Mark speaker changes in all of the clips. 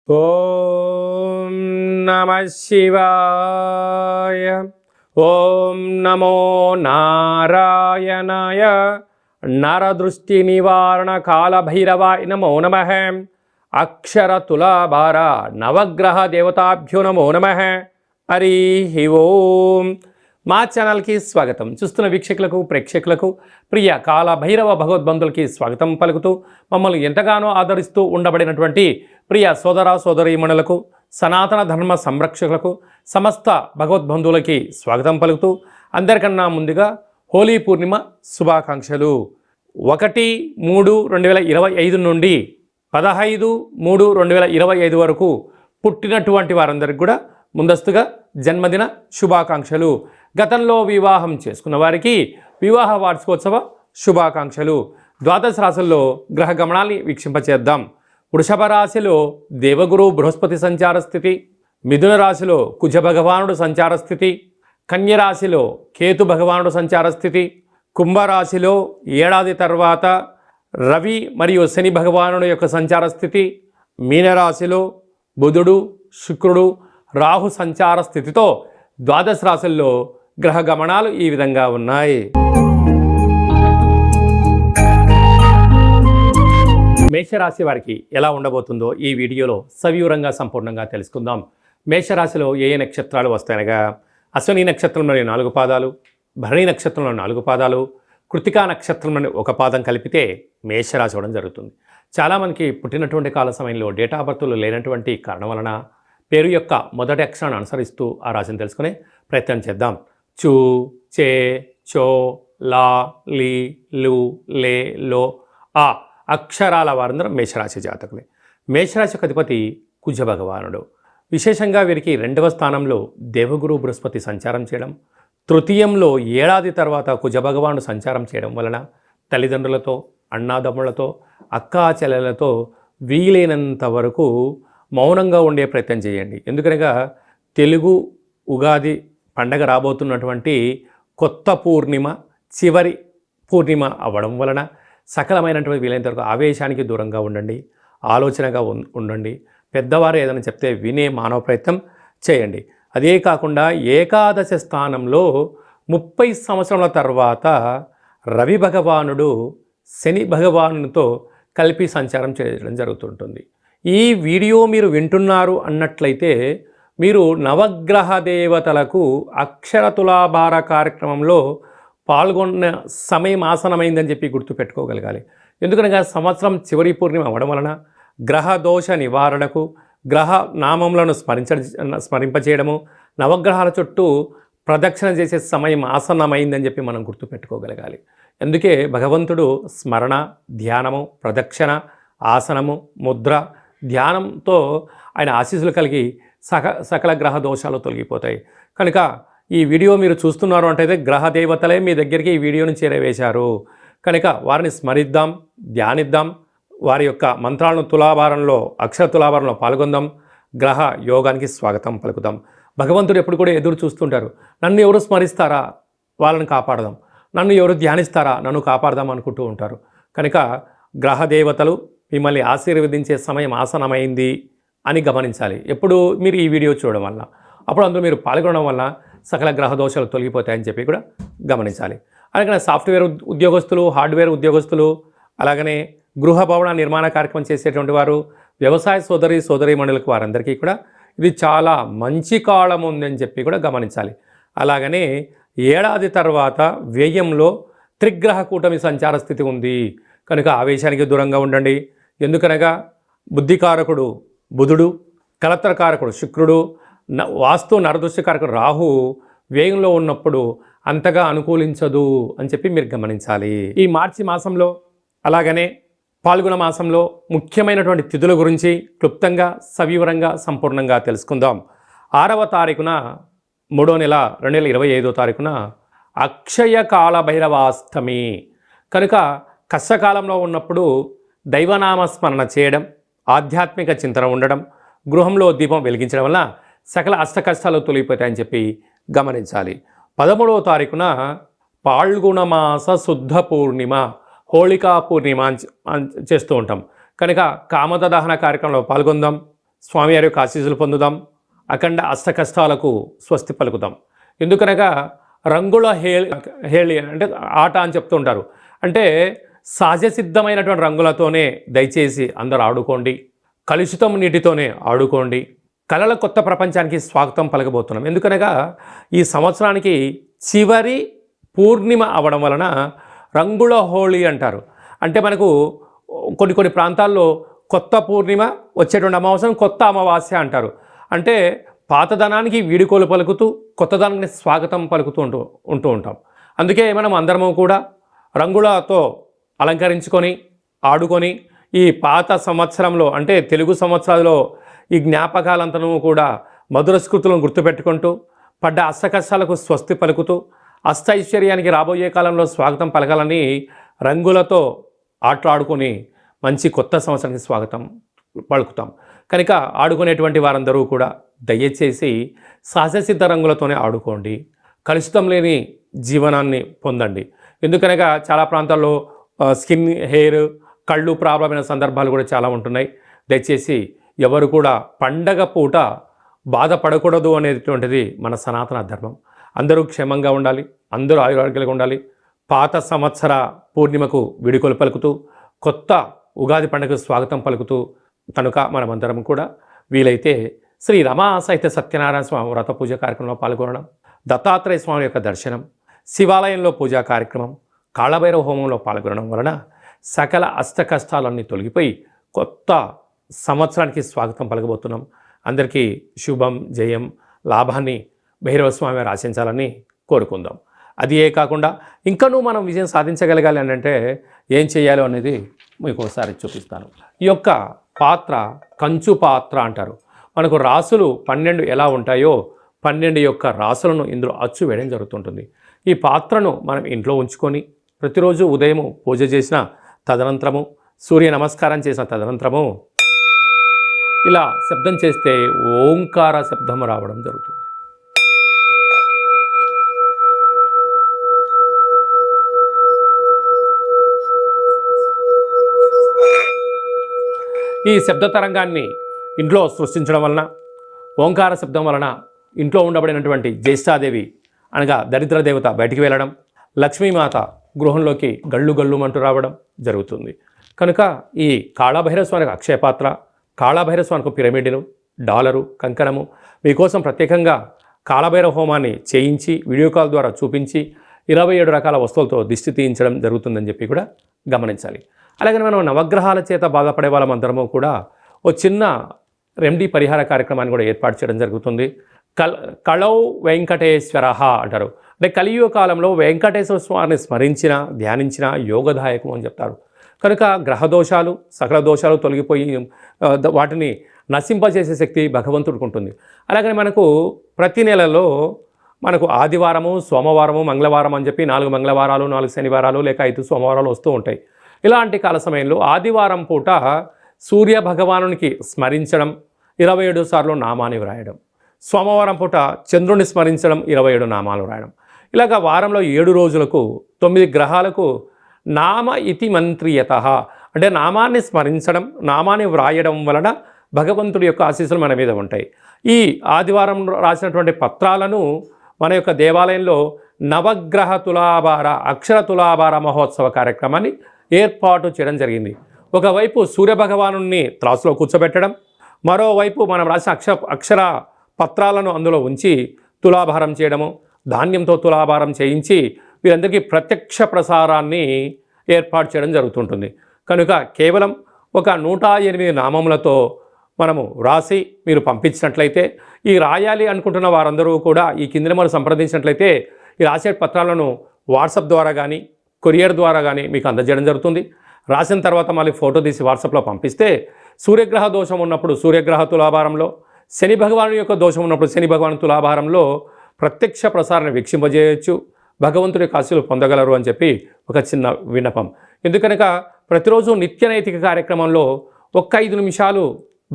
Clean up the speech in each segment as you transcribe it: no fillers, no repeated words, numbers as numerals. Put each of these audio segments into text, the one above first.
Speaker 1: ఓం నమః శివాయ. ఓం నమో నారాయణాయ. నరదృష్టి నివారణ కాళభైరవాయ నమో నమః. అక్షర తులాభార నవగ్రహ దేవతాభ్యో నమో నమః. హరి ఓం. మా ఛానల్కి స్వాగతం. చూస్తున్న వీక్షకులకు ప్రేక్షకులకు ప్రియ కాళభైరవ భగవద్బంధులకి స్వాగతం పలుకుతూ మమ్మల్ని ఎంతగానో ఆదరిస్తూ ఉండబడినటువంటి ప్రియ సోదర సోదరీమణులకు సనాతన ధర్మ సంరక్షకులకు సమస్త భగవద్బంధువులకి స్వాగతం పలుకుతూ అందరికన్నా ముందుగా హోలీ పూర్ణిమ శుభాకాంక్షలు. 1-3-2025 నుండి 15-3-2025 వరకు పుట్టినటువంటి వారందరికీ కూడా ముందస్తుగా జన్మదిన శుభాకాంక్షలు. గతంలో వివాహం చేసుకున్న వారికి వివాహ వార్షికోత్సవ శుభాకాంక్షలు. ద్వాదశ రాశుల్లో గ్రహ గమనాన్ని వీక్షింపచేద్దాం. వృషభ రాశిలో దేవగురు బృహస్పతి సంచార స్థితి, మిథున రాశిలో కుజ భగవానుడు సంచార స్థితి, కన్య రాశిలో కేతు భగవానుడు సంచార స్థితి, కుంభరాశిలో ఏడాది తర్వాత రవి మరియు శని భగవానుడు యొక్క సంచార స్థితి, మీనరాశిలో బుధుడు శుక్రుడు రాహు సంచార స్థితితో ద్వాదశ రాశుల్లో గ్రహ గమనాలు ఈ విధంగా ఉన్నాయి. మేషరాశి వారికి ఎలా ఉండబోతుందో ఈ వీడియోలో సవివరంగా సంపూర్ణంగా తెలుసుకుందాం. మేషరాశిలో ఏ ఏ నక్షత్రాలు వస్తాయనగా అశ్విని నక్షత్రంలోని 4 పాదాలు, భరణి నక్షత్రంలోని 4 పాదాలు, కృతికా నక్షత్రంలోని 1 పాదం కలిపితే మేషరాశి అవ్వడం జరుగుతుంది. చాలామందికి పుట్టినటువంటి కాల సమయంలో డేటా ఆఫ్ బర్త్లు లేనటువంటి కారణం వలన పేరు యొక్క మొదటి అక్షరాన్ని అనుసరిస్తూ ఆ రాశిని తెలుసుకునే ప్రయత్నం చేద్దాం. చూ, చే, చో, లా, లీ, లు, లే, లో, ఆ అక్షరాల వారందరూ మేషరాశి జాతకులే. మేషరాశికి అధిపతి కుజ భగవానుడు. విశేషంగా వీరికి 2వ స్థానంలో దేవగురు బృహస్పతి సంచారం చేయడం, తృతీయంలో ఏడాది తర్వాత కుజ భగవానుడు సంచారం చేయడం వలన తల్లిదండ్రులతో, అన్నాదమ్ములతో, అక్కా చెల్లెలతో వీలైనంత వరకు మౌనంగా ఉండే ప్రయత్నం చేయండి. ఎందుకనగా తెలుగు ఉగాది పండగ రాబోతున్నటువంటి కొత్త పూర్ణిమ చివరి పూర్ణిమ అవ్వడం వలన సకలమైనటువంటి వీలైనంత వరకు ఆవేశానికి దూరంగా ఉండండి, ఆలోచనగా ఉండండి. పెద్దవారు ఏదైనా చెప్తే వినే మానవ ప్రయత్నం చేయండి. అదే కాకుండా ఏకాదశ స్థానంలో 30 సంవత్సరాల తర్వాత రవి భగవానుడు శని భగవానునితో కలిపి సంచారం చేయడం జరుగుతుంటుంది. ఈ వీడియో మీరు వింటున్నారు అన్నట్లయితే మీరు నవగ్రహ దేవతలకు అక్షర తులాభార కార్యక్రమంలో పాల్గొన్న సమయం ఆసనమైందని చెప్పి గుర్తుపెట్టుకోగలగాలి. ఎందుకనగా సంవత్సరం చివరి పూర్ణిమ అవ్వడం వలన గ్రహ దోష నివారణకు గ్రహ నామములను స్మరింపచేయడము, నవగ్రహాల చుట్టూ ప్రదక్షిణ చేసే సమయం ఆసన్నమైందని చెప్పి మనం గుర్తుపెట్టుకోగలగాలి. అందుకే భగవంతుడు స్మరణ, ధ్యానము, ప్రదక్షిణ, ఆసనము, ముద్ర, ధ్యానంతో ఆయన ఆశీస్సులు కలిగి సకల గ్రహ దోషాలు తొలగిపోతాయి. కనుక ఈ వీడియో మీరు చూస్తున్నారు అంటే గ్రహ దేవతలే మీ దగ్గరికి ఈ వీడియోను చేరవేశారు. కనుక వారిని స్మరిద్దాం, ధ్యానిద్దాం, వారి యొక్క మంత్రాలను తులాభారంలో అక్షర తులాభారంలో పాల్గొందాం. గ్రహ యోగానికి స్వాగతం పలుకుదాం. భగవంతుడు ఎప్పుడు కూడా ఎదురు చూస్తుంటారు. నన్ను ఎవరు స్మరిస్తారా వాళ్ళని కాపాడదాం, నన్ను ఎవరు ధ్యానిస్తారా నన్ను కాపాడదాం అనుకుంటూ ఉంటారు. కనుక గ్రహ దేవతలు మిమ్మల్ని ఆశీర్వదించే సమయం ఆసనమైంది అని గమనించాలి. ఎప్పుడు మీరు ఈ వీడియో చూడడం వల్ల, అప్పుడు అందులో మీరు పాల్గొనడం వల్ల సకల గ్రహ దోషాలు తొలగిపోతాయని చెప్పి కూడా గమనించాలి. అలాగనే సాఫ్ట్వేర్ ఉద్యోగస్తులు, హార్డ్వేర్ ఉద్యోగస్తులు, అలాగనే గృహ భవన నిర్మాణ కార్యక్రమం చేసేటువంటి వారు, వ్యవసాయ సోదరీమణులకు వారందరికీ కూడా ఇది చాలా మంచి కాలం ఉందని చెప్పి కూడా గమనించాలి. అలాగనే ఏడాది తర్వాత వ్యయంలో త్రిగ్రహ కూటమి సంచార స్థితి ఉంది. కనుక ఆవేశానికి దూరంగా ఉండండి. ఎందుకనగా బుద్ధికారకుడు బుధుడు, కలత్రకారకుడు శుక్రుడు, వాస్తు నరదృష్టికారకుడు రాహు వ్యయంలో ఉన్నప్పుడు అంతగా అనుకూలించదు అని చెప్పి మీరు గమనించాలి. ఈ మార్చి మాసంలో అలాగనే పాల్గొన మాసంలో ముఖ్యమైనటువంటి తిథుల గురించి క్లుప్తంగా సవివరంగా సంపూర్ణంగా తెలుసుకుందాం. 6వ తారీఖున 3వ నెల 2025వ తారీఖున అక్షయ కాళభైరవాష్టమి. కనుక కష్టకాలంలో ఉన్నప్పుడు దైవనామస్మరణ చేయడం, ఆధ్యాత్మిక చింతన ఉండడం, గృహంలో దీపం వెలిగించడం వల్ల సకల అష్టకష్టాలు తొలగిపోతాయని చెప్పి గమనించాలి. 13వ తారీఖున పాల్గొనమాస శుద్ధ పూర్ణిమ, హోళికా పూర్ణిమ చేస్తూ ఉంటాం. కనుక కామద దహన కార్యక్రమంలో పాల్గొందాం. స్వామివారి యొక్క ఆశీస్సులు పొందుదాం. అఖండ అష్ట కష్టాలకు స్వస్తి పలుకుదాం. ఎందుకనగా రంగుల హేళి అంటే ఆట అని చెప్తూ ఉంటారు. అంటే సహజసిద్ధమైనటువంటి రంగులతోనే దయచేసి అందరూ ఆడుకోండి. కలుషితం నీటితోనే ఆడుకోండి. కళల కొత్త ప్రపంచానికి స్వాగతం పలకబోతున్నాం. ఎందుకనగా ఈ సంవత్సరానికి చివరి పూర్ణిమ అవడం వలన రంగుల హోళీ అంటారు. అంటే మనకు కొన్ని ప్రాంతాల్లో కొత్త పూర్ణిమ, వచ్చేటువంటి అమావాస్యను కొత్త అమావాస్య అంటారు. అంటే పాతదనానికి వీడుకోలు పలుకుతూ కొత్తదనానికి స్వాగతం పలుకుతూ ఉంటూ ఉంటాం. అందుకే మనం అందరము కూడా రంగులతో అలంకరించుకొని ఆడుకొని ఈ పాత సంవత్సరంలో అంటే తెలుగు సంవత్సరాలలో ఈ జ్ఞాపకాలంతను కూడా మధుర స్మృతులను గుర్తుపెట్టుకుంటూ పడ్డ అష్టకష్టాలకు స్వస్తి పలుకుతూ అష్టైశ్వర్యానికి రాబోయే కాలంలో స్వాగతం పలకాలని రంగులతో ఆటలాడుకొని మంచి కొత్త సంవత్సరానికి స్వాగతం పలుకుతాం. కనుక ఆడుకునేటువంటి వారందరూ కూడా దయచేసి సహజసిద్ధ రంగులతోనే ఆడుకోండి. కలుషితం లేని జీవనాన్ని పొందండి. ఎందుకనగా చాలా ప్రాంతాల్లో స్కిన్, హెయిర్, కళ్ళు ప్రాబ్లం అయిన సందర్భాలు కూడా చాలా ఉంటున్నాయి. దయచేసి ఎవరు కూడా పండగ పూట బాధపడకూడదు అనేటువంటిది మన సనాతన ధర్మం. అందరూ క్షేమంగా ఉండాలి, అందరూ ఆయురారోగ్యాలుగా ఉండాలి. పాత సంవత్సర పూర్ణిమకు విడుకొలు పలుకుతూ కొత్త ఉగాది పండుగకు స్వాగతం పలుకుతూ కనుక మనమందరం కూడా వీలైతే శ్రీ రమా సహిత సత్యనారాయణ స్వామి వ్రత పూజ కార్యక్రమంలో పాల్గొనడం, దత్తాత్రేయ స్వామి యొక్క దర్శనం, శివాలయంలో పూజా కార్యక్రమం, కాళభైరవ హోమంలో పాల్గొనడం వలన సకల అష్ట కష్టాలన్నీ తొలగిపోయి కొత్త సంవత్సరానికి స్వాగతం పలకబోతున్నాం. అందరికీ శుభం, జయం, లాభాన్ని భైరవ స్వామి వారు ఆశించాలని కోరుకుందాం. అది ఏ కాకుండా ఇంకనూ మనం విజయం సాధించగలగాలి అని అంటే ఏం చేయాలో అనేది మీకు ఒకసారి చూపిస్తాను. ఈ యొక్క పాత్ర కంచు పాత్ర అంటారు. మనకు రాసులు 12 ఎలా ఉంటాయో 12 యొక్క రాసులను ఇందులో అచ్చు వేయడం జరుగుతుంటుంది. ఈ పాత్రను మనం ఇంట్లో ఉంచుకొని ప్రతిరోజు ఉదయం పూజ చేసిన తదనంతరము, సూర్య నమస్కారం చేసిన తదనంతరము ఇలా శబ్దం చేస్తే ఓంకార శబ్దం రావడం జరుగుతుంది. ఈ శబ్ద తరంగాన్ని ఇంట్లో సృష్టించడం వలన, ఓంకార శబ్దం వలన ఇంట్లో ఉండబడినటువంటి జ్యేష్ఠాదేవి అనగా దరిద్ర దేవత బయటికి వెళ్ళడం, లక్ష్మీమాత గృహంలోకి గళ్ళు గళ్ళుమంటూ రావడం జరుగుతుంది. కనుక ఈ కాళభైరవ స్వామికి అక్షయపాత్ర, కాళభైరవ స్వామికి పిరమిడ్ను, డాలరు, కంకణము మీకోసం ప్రత్యేకంగా కాళభైరవ హోమాన్ని చేయించి వీడియో కాల్ ద్వారా చూపించి 27 రకాల వస్తువులతో దిష్టి తీయించడం జరుగుతుందని చెప్పి కూడా గమనించాలి. అలాగే మనం నవగ్రహాల చేత బాధపడే వాళ్ళమందరము కూడా ఓ చిన్న రెమెడీ పరిహార కార్యక్రమాన్ని కూడా ఏర్పాటు చేయడం జరుగుతుంది. కళౌ వెంకటేశ్వర అంటారు. అంటే కలియుగ కాలంలో వెంకటేశ్వర స్వామిని స్మరించిన, ధ్యానించిన యోగదాయకం అని చెప్తారు. కనుక గ్రహదోషాలు, సకల దోషాలు తొలగిపోయి వాటిని నశింపజేసే శక్తి భగవంతుడికి ఉంటుంది. అలాగని మనకు ప్రతి నెలలో మనకు ఆదివారము, సోమవారము, మంగళవారం అని చెప్పి 4 మంగళవారాలు, 4 శనివారాలు లేక 5 సోమవారాలు వస్తూ ఉంటాయి. ఇలాంటి కాల సమయంలో ఆదివారం పూట సూర్య భగవానునికి స్మరించడం, 27 సార్లు నామాన్ని వ్రాయడం, సోమవారం పూట చంద్రుని స్మరించడం, 27 నామాలు వ్రాయడం. ఇలాగ వారంలో 7 రోజులకు 9 గ్రహాలకు నామ ఇతి మంత్రియత అంటే నామాన్ని స్మరించడం, నామాన్ని వ్రాయడం వలన భగవంతుడి యొక్క ఆశీస్సులు మన మీద ఉంటాయి. ఈ ఆదివారం రాసినటువంటి పత్రాలను మన యొక్క దేవాలయంలో నవగ్రహ తులాభార, అక్షర తులాభార మహోత్సవ కార్యక్రమాన్ని ఏర్పాటు చేయడం జరిగింది. ఒకవైపు సూర్యభగవాను త్రాసులో కూర్చోబెట్టడం, మరోవైపు మనం రాసిన అక్షర పత్రాలను అందులో ఉంచి తులాభారం చేయడము, ధాన్యంతో తులాభారం చేయించి వీరందరికీ ప్రత్యక్ష ప్రసారాన్ని ఏర్పాటు చేయడం జరుగుతుంటుంది. కనుక కేవలం ఒక 108 నామములతో మనము రాసి మీరు పంపించినట్లయితే, ఈ రాయాలి అనుకుంటున్న వారందరూ కూడా ఈ కింద నెంబర్ సంప్రదించినట్లయితే ఈ రాసే పత్రాలను వాట్సాప్ ద్వారా కానీ కొరియర్ ద్వారా కానీ మీకు అందజేయడం జరుగుతుంది. రాసిన తర్వాత మళ్ళీ ఫోటో తీసి వాట్సాప్లో పంపిస్తే సూర్యగ్రహ దోషం ఉన్నప్పుడు సూర్యగ్రహ తులాభారంలో, శని భగవాను యొక్క దోషం ఉన్నప్పుడు శని భగవాను తులాభారంలో ప్రత్యక్ష ప్రసారాన్ని వీక్షింపజేయచ్చు, భగవంతుడి ఆశీస్సులు పొందగలరు అని చెప్పి ఒక చిన్న విన్నపం. ఎందుకనక ప్రతిరోజు నిత్య నైతిక కార్యక్రమంలో 5 నిమిషాలు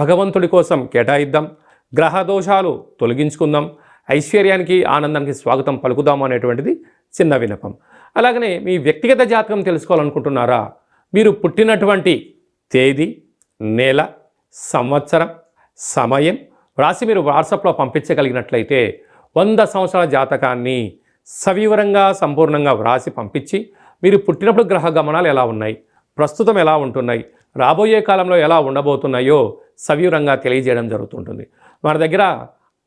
Speaker 1: భగవంతుడి కోసం కేటాయిద్దాం, గ్రహ దోషాలు తొలగించుకుందాం, ఐశ్వర్యానికి ఆనందానికి స్వాగతం పలుకుదాం అనేటువంటిది చిన్న విన్నపం. అలాగనే మీ వ్యక్తిగత జాతకం తెలుసుకోవాలనుకుంటున్నారా? మీరు పుట్టినటువంటి తేదీ, నెల, సంవత్సరం, సమయం వ్రాసి మీరు వాట్సాప్లో పంపించగలిగినట్లయితే 100 సంవత్సరాల జాతకాన్ని సవివరంగా సంపూర్ణంగా వ్రాసి పంపించి మీరు పుట్టినప్పుడు గ్రహ గమనాలు ఎలా ఉన్నాయి, ప్రస్తుతం ఎలా ఉంటున్నాయి, రాబోయే కాలంలో ఎలా ఉండబోతున్నాయో సవివరంగా తెలియజేయడం జరుగుతుంటుంది. మన దగ్గర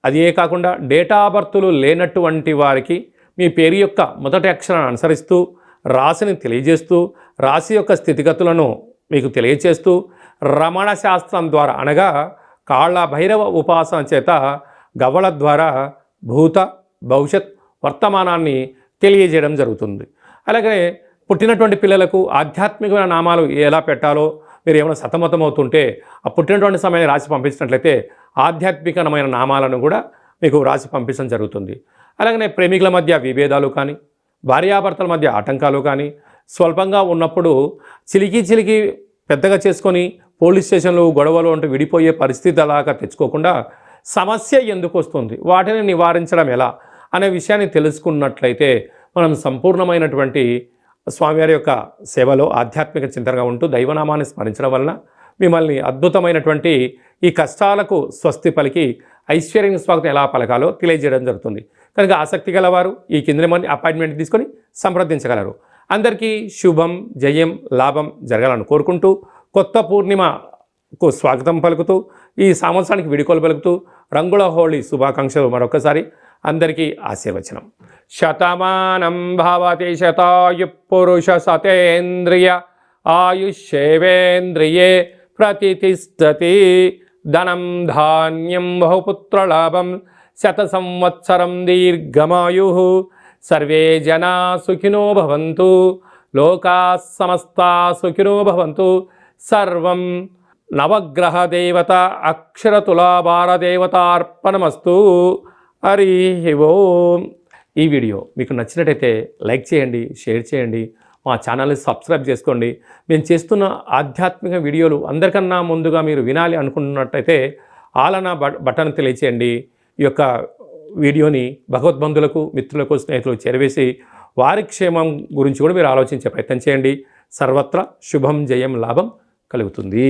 Speaker 1: అదే కాకుండా డేటా ఆఫ్ బర్త్లు లేనటువంటి వారికి మీ పేరు యొక్క మొదటి అక్షరాన్ని అనుసరిస్తూ రాశిని తెలియజేస్తూ రాశి యొక్క స్థితిగతులను మీకు తెలియజేస్తూ రమణ శాస్త్రం ద్వారా అనగా కాళ్ళ భైరవ ఉపాసన చేత గవ్వల ద్వారా భూత భవిష్యత్ వర్తమానాన్ని తెలియజేయడం జరుగుతుంది. అలాగే పుట్టినటువంటి పిల్లలకు ఆధ్యాత్మికమైన నామాలు ఎలా పెట్టాలో మీరు ఏమైనా సతమతమవుతుంటే ఆ పుట్టినటువంటి సమయాన్ని రాసి పంపించినట్లయితే ఆధ్యాత్మికమైన నామాలను కూడా మీకు రాసి పంపించడం జరుగుతుంది. అలాగనే ప్రేమికుల మధ్య విభేదాలు కానీ భార్యాభర్తల మధ్య ఆటంకాలు కానీ స్వల్పంగా ఉన్నప్పుడు చిలికి పెద్దగా చేసుకొని పోలీస్ స్టేషన్లు గొడవలు అంటూ విడిపోయే పరిస్థితి అలాగా తెచ్చుకోకుండా సమస్య ఎందుకు వస్తుంది, వాటిని నివారించడం ఎలా అనే విషయాన్ని తెలుసుకున్నట్లయితే మనం సంపూర్ణమైనటువంటి స్వామివారి యొక్క సేవలో ఆధ్యాత్మిక చింతనగా ఉంటూ దైవనామాన్ని స్మరించడం వలన మిమ్మల్ని అద్భుతమైనటువంటి ఈ కష్టాలకు స్వస్తి పలికి ఐశ్వర్యం స్వాగతం ఎలా పలకాలో తెలియజేయడం జరుగుతుంది. కనుక ఆసక్తి గలవారు ఈ కింద అపాయింట్మెంట్ తీసుకొని సంప్రదించగలరు. అందరికీ శుభం, జయం, లాభం జరగాలని కోరుకుంటూ కొత్త పూర్ణిమకు స్వాగతం పలుకుతూ ఈ సంవత్సరానికి వీడుకోలు పలుకుతూ రంగుల హోళీ శుభాకాంక్షలు మరొకసారి అందరికీ ఆశీర్వచనం. శతమానం భవతి శతాయు పురుష సతేంద్రియ ఆయుష్యేవేంద్రియే ప్రతిష్టతి ధనం ధాన్యం బహుపుత్రలాభం శత సంవత్సరం దీర్ఘమాయు సర్వే జనా సుఖినో భవంతు లోకా సమస్తా సుఖినో భవంతు. సర్వం నవగ్రహ దేవత అక్షరతులాభార దేవతార్పణమస్తు. హరి ఓం. ఈ వీడియో మీకు నచ్చినట్టయితే లైక్ చేయండి, షేర్ చేయండి, మా ఛానల్ని సబ్స్క్రైబ్ చేసుకోండి. మేము చేస్తున్న ఆధ్యాత్మిక వీడియోలు అందరికన్నా ముందుగా మీరు వినాలి అనుకుంటున్నట్టయితే ఆలన బటన్ తెలియచేయండి. ఈ యొక్క వీడియోని భగవద్బంధులకు, మిత్రులకు, స్నేహితులకు చేరవేసి వారి క్షేమం గురించి కూడా మీరు ఆలోచించే ప్రయత్నం చేయండి. సర్వత్రా శుభం, జయం, లాభం కలుగుతుంది.